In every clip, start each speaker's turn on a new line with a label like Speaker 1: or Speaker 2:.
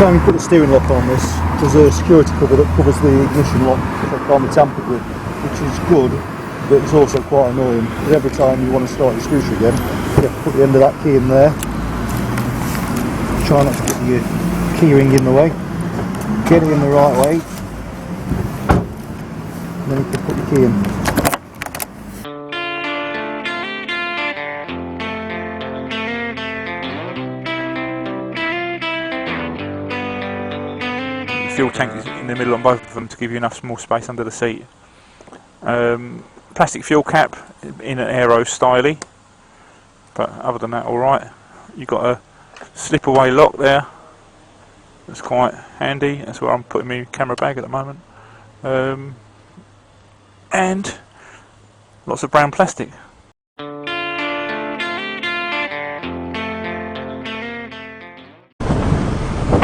Speaker 1: time you put the steering lock on this, there's a security cover that covers the ignition lock if it can't be tampered with, which is good, but it's also quite annoying, because every time you want to start your scooter again, you have to put the end of that key in there. Try not to put your key ring in the way. Get it in the right way, and then you can put your key in.
Speaker 2: Fuel tank is in the middle on both of them to give you enough small space under the seat. Plastic fuel cap in an aero styly, but other than that alright. You've got a slip away lock there, that's quite handy. That's where I'm putting my camera bag at the moment. And lots of brown plastic.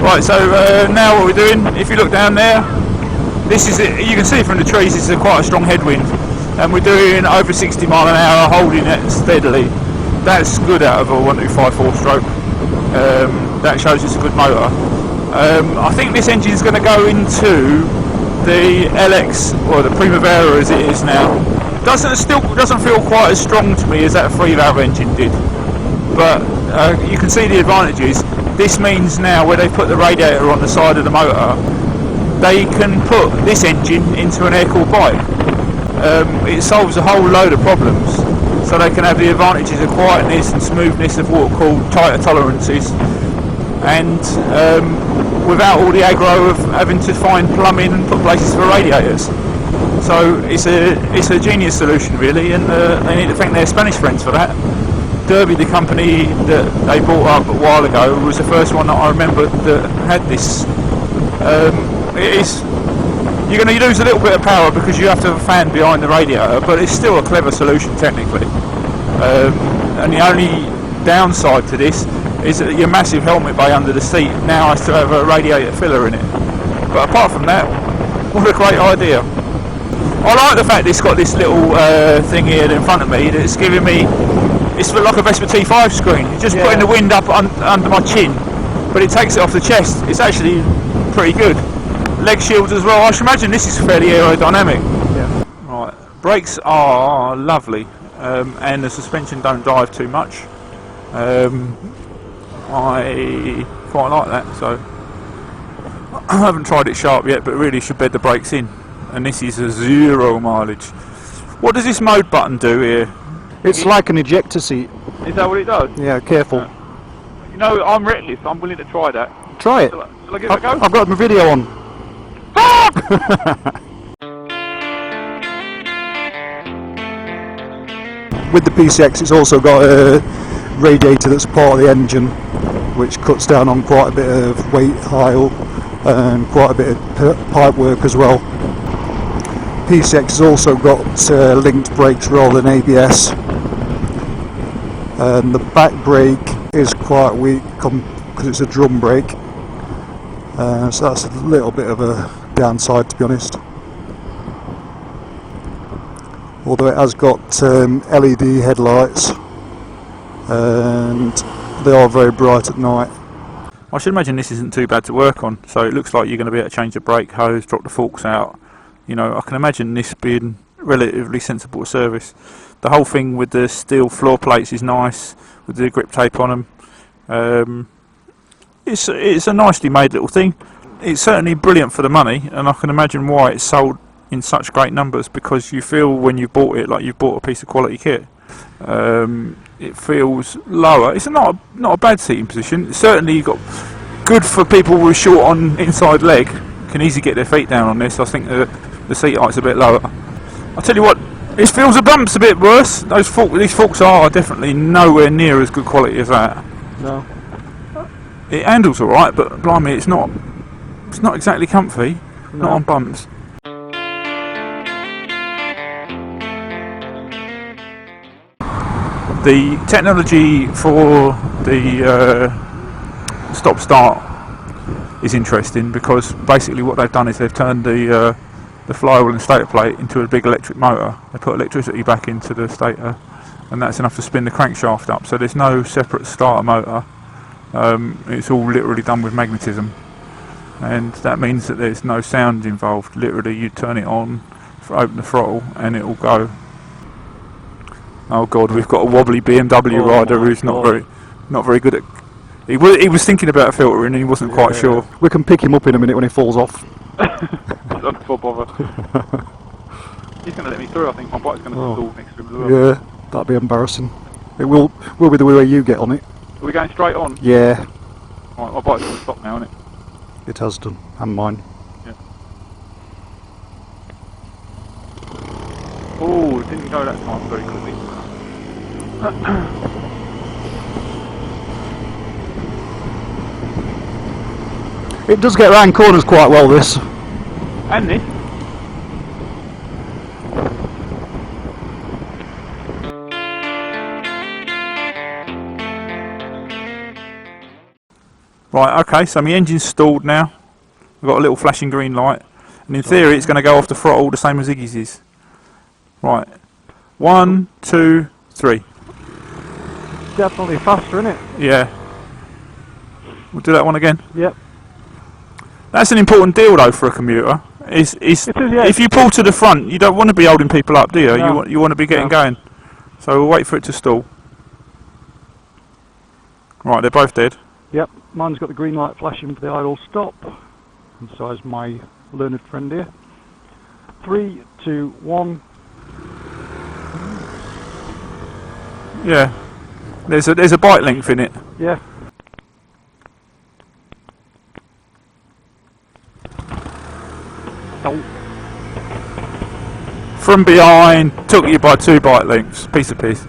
Speaker 2: Right, so now what we're doing, if you look down there, this is it. You can see from the trees this is quite a strong headwind, and we're doing over 60 mile an hour, holding it steadily. That's good out of a 1254 stroke. That shows it's a good motor. I think this engine is going to go into the LX, or the Primavera as it is now. Still doesn't feel quite as strong to me as that 3-valve engine did, but you can see the advantages. This means now where they put the radiator on the side of the motor, they can put this engine into an air-cooled bike. It solves a whole load of problems, so they can have the advantages of quietness and smoothness of water-cooled, tighter tolerances, and without all the aggro of having to find plumbing and put places for radiators. So it's a genius solution really, and they need to thank their Spanish friends for that. Derby, the company that they bought up a while ago, was the first one that I remember that had this. You're going to lose a little bit of power because you have to have a fan behind the radiator, but it's still a clever solution technically. And the only downside to this is that your massive helmet bay under the seat now has to have a radiator filler in it. But apart from that, what a great idea. I like the fact it's got this little thing here in front of me that's giving me, it's like a Vespa T5 screen. It's just putting the wind up under my chin, but it takes it off the chest. It's actually pretty good. Leg shields as well. I should imagine this is fairly aerodynamic. Yeah. Right. Brakes are lovely, and the suspension don't dive too much. I quite like that. So I haven't tried it sharp yet, but really should bed the brakes in. And this is a 0 mileage. What does this mode button do here?
Speaker 1: It's like an ejector seat.
Speaker 2: Is that what it does?
Speaker 1: Yeah, careful.
Speaker 2: You know, I'm reckless. I'm willing to try that.
Speaker 1: Try it.
Speaker 2: Shall I give it a go?
Speaker 1: I've got my video on. With the PCX, it's also got a radiator that's part of the engine, which cuts down on quite a bit of weight high up and quite a bit of pipe work as well. PCX has also got linked brakes rather than ABS. And the back brake is quite weak because it's a drum brake, so that's a little bit of a downside, to be honest. Although it has got LED headlights, and they are very bright at night.
Speaker 2: I should imagine this isn't too bad to work on, so it looks like you're going to be able to change the brake hose, drop the forks out. You know, I can imagine this being relatively sensible service. The whole thing with the steel floor plates is nice, with the grip tape on them. It's a nicely made little thing. It's certainly brilliant for the money, and I can imagine why it's sold in such great numbers, because you feel when you bought it like you've bought a piece of quality kit. It feels lower. It's not a bad seating position. It's certainly got good for people with short on inside leg. Can easily get their feet down on this. I think the seat height's a bit lower. I'll tell you what, it feels the bumps a bit worse. These forks are definitely nowhere near as good quality as that.
Speaker 1: No.
Speaker 2: It handles alright, but blimey, it's not exactly comfy.
Speaker 1: No.
Speaker 2: Not on bumps. The technology for the stop-start is interesting, because basically what they've done is they've turned the flywheel and stator plate into a big electric motor. They put electricity back into the stator, and that's enough to spin the crankshaft up, so there's no separate starter motor. It's all literally done with magnetism. and that means that there's no sound involved. Literally, you turn it on, open the throttle, and it will go. Oh God, we've got a wobbly BMW rider who's not very good at. He was thinking about filtering and he wasn't quite sure.
Speaker 1: We can pick him up in a minute when he falls off.
Speaker 2: I don't know, bother. He's going to let me through. I think my bike's going to stall next to him as well.
Speaker 1: Yeah, that'd be embarrassing. It will be the way you get on it.
Speaker 2: Are we going straight on?
Speaker 1: Yeah.
Speaker 2: Right, my bike's going to stop now, isn't it?
Speaker 1: It has done, and mine.
Speaker 2: Yeah. Oh, it didn't go that time very quickly.
Speaker 1: It does get round corners quite well, this.
Speaker 2: And this. Right, okay, so my engine's stalled now. I've got a little flashing green light, and in theory it's going to go off the throttle the same as Iggy's is. Right, 1, 2, 3.
Speaker 1: Definitely faster, isn't it?
Speaker 2: Yeah. We'll do that one again.
Speaker 1: Yep.
Speaker 2: That's an important deal though for a commuter. It is, yeah. If you pull to the front, you don't want to be holding people up, do you?
Speaker 1: No.
Speaker 2: You want to be getting going. So we'll wait for it to stall. Right, they're both dead.
Speaker 1: Yep, mine's got the green light flashing for the idle stop, and so has my learned friend here. 3, 2, 1.
Speaker 2: Yeah. There's a bike length in it.
Speaker 1: Yeah. Oh.
Speaker 2: From behind, took you by 2 bike lengths, piece of piss.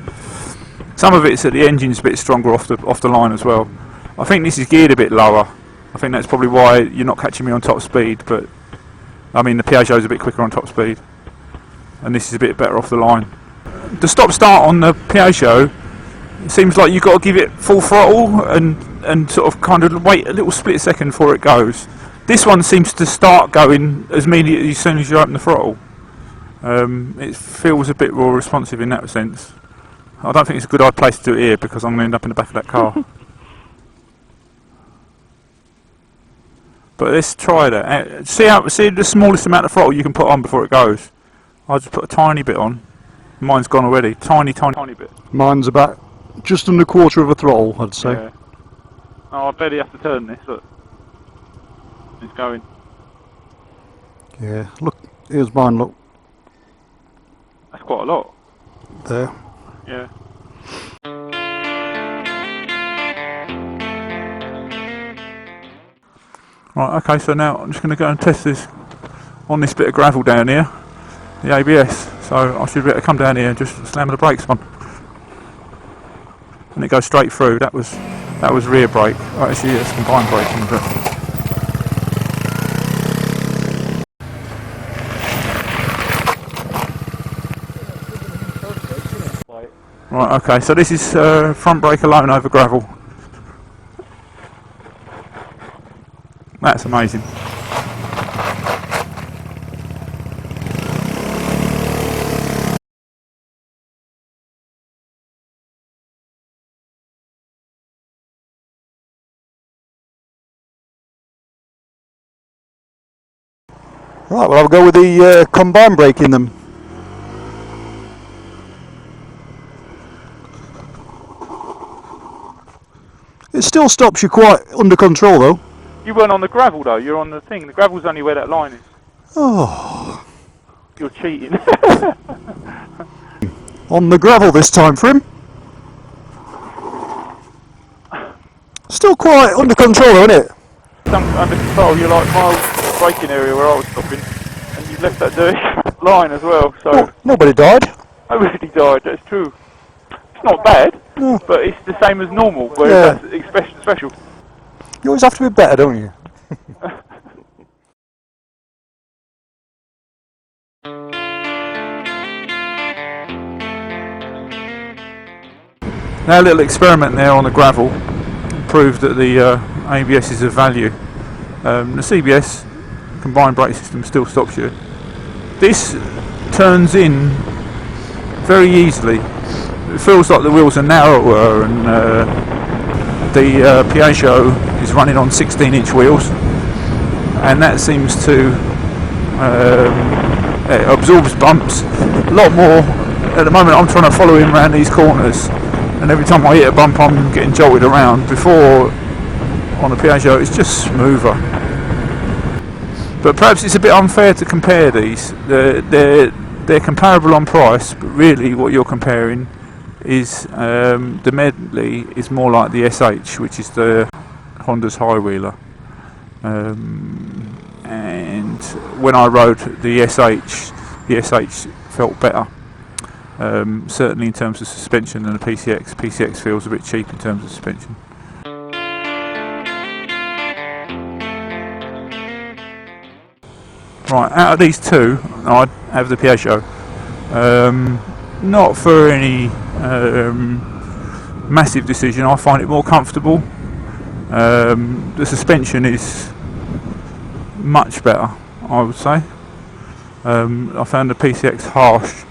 Speaker 2: Some of it's that the engine's a bit stronger off the line as well. I think this is geared a bit lower. I think that's probably why you're not catching me on top speed, but I mean the Piaggio's a bit quicker on top speed, and this is a bit better off the line. The stop-start on the Piaggio, it seems like you've got to give it full throttle and sort of kind of wait a little split second before it goes. This one seems to start going as immediately as soon as you open the throttle. It feels a bit more responsive in that sense. I don't think it's a good place to do it here because I'm going to end up in the back of that car. But let's try that. See the smallest amount of throttle you can put on before it goes. I'll just put a tiny bit on. Mine's gone already. Tiny bit.
Speaker 1: Mine's about just under a quarter of a throttle, I'd say.
Speaker 2: Yeah. Oh, I bet you have to turn this. Look. It's going.
Speaker 1: Yeah, look, here's mine, look.
Speaker 2: That's quite a lot.
Speaker 1: There.
Speaker 2: Yeah. Right, okay, so now I'm just going to go and test this on this bit of gravel down here, the ABS. So I should be able to come down here and just slam the brakes on. And it goes straight through. That was rear brake. Oh, actually, it's combined braking, but. Right, okay, so this is front brake alone over gravel. That's amazing.
Speaker 1: Right, well I'll go with the combined brake in them. It still stops you quite under control though.
Speaker 2: You weren't on the gravel though, you're on the thing. The gravel's only where that line is.
Speaker 1: Oh.
Speaker 2: You're cheating.
Speaker 1: On the gravel this time for him. Still quite under control though, isn't it?
Speaker 2: Under control, you're like miles braking area where I was stopping, and you left that dirty line as well, so...
Speaker 1: Oh, nobody died.
Speaker 2: Nobody died, that's true. It's not bad, but it's the same as normal, whereas that's special.
Speaker 1: You always have to be better, don't you?
Speaker 2: Now a little experiment there on the gravel proved that the ABS is of value. The CBS, combined brake system, still stops you. This turns in very easily. It feels like the wheels are narrower, and the Piaggio is running on 16-inch wheels. and that seems to it absorbs bumps a lot more. At the moment I'm trying to follow him around these corners, and every time I hit a bump I'm getting jolted around. Before, on the Piaggio, it's just smoother. But perhaps it's a bit unfair to compare these. They're comparable on price, but really what you're comparing is the Medley is more like the SH, which is the Honda's high wheeler. And when I rode the SH felt better. Certainly in terms of suspension than the PCX. PCX feels a bit cheap in terms of suspension. Right, out of these two, I'd have the Piaggio. Not for any massive decision. I find it more comfortable. The suspension is much better, I would say. I found the PCX harsh.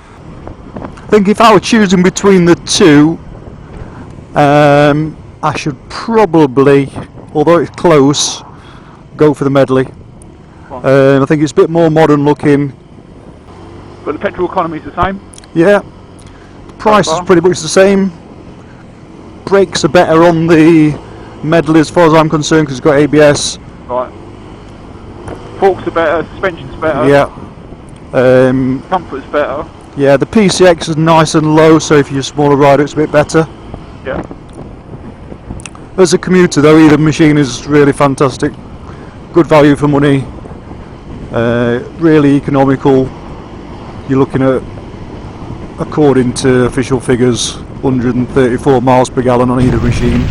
Speaker 1: I think if I were choosing between the two, I should probably, although it's close, go for the Medley. I think it's a bit more modern looking.
Speaker 2: But the petrol economy is the same?
Speaker 1: Yeah. The price is pretty much the same. Brakes are better on the Medley as far as I'm concerned because it's got ABS.
Speaker 2: Right. Forks are better, suspension's better.
Speaker 1: Yeah.
Speaker 2: Comfort's better.
Speaker 1: Yeah, the PCX is nice and low, so if you're a smaller rider it's a bit better.
Speaker 2: Yeah.
Speaker 1: As a commuter though, either machine is really fantastic. Good value for money. Really economical. You're looking at, according to official figures, 134 miles per gallon on either machine.